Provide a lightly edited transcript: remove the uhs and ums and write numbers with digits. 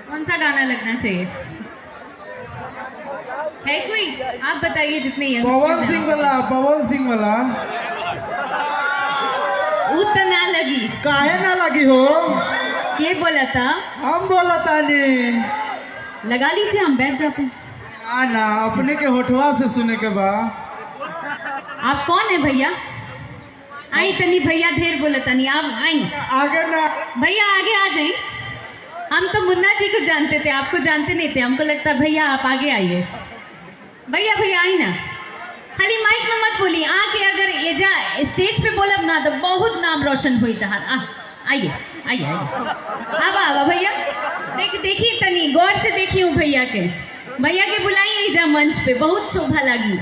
कौन सा गाना लगना चाहिए? है कोई? आप बताइए जितने पवन सिंह वाला उतना लगी। काहे ना लगी हो? ये बोला था, हम बोला तानी। लगा लीजिए, हम बैठ जाते हैं। ना अपने के होठवा से सुने के बा। आप कौन है भैया? आई तनी भैया ढेर बोला तनी, आप आई आगे ना भैया, आगे आ जाए। हम तो मुन्ना जी को जानते थे, आपको जानते नहीं थे। हमको लगता भैया आप आगे आइए। भैया भैया आई ना, खाली माइक में मत बोलिए, आके अगर एजा स्टेज पे बोलब ना तो बहुत नाम रोशन हुई था। आइए आइए आइए, अब भैया देखिए तनी गौर से देखी हूँ भैया के बुलाइए एजा मंच पे, बहुत शोभा लगी।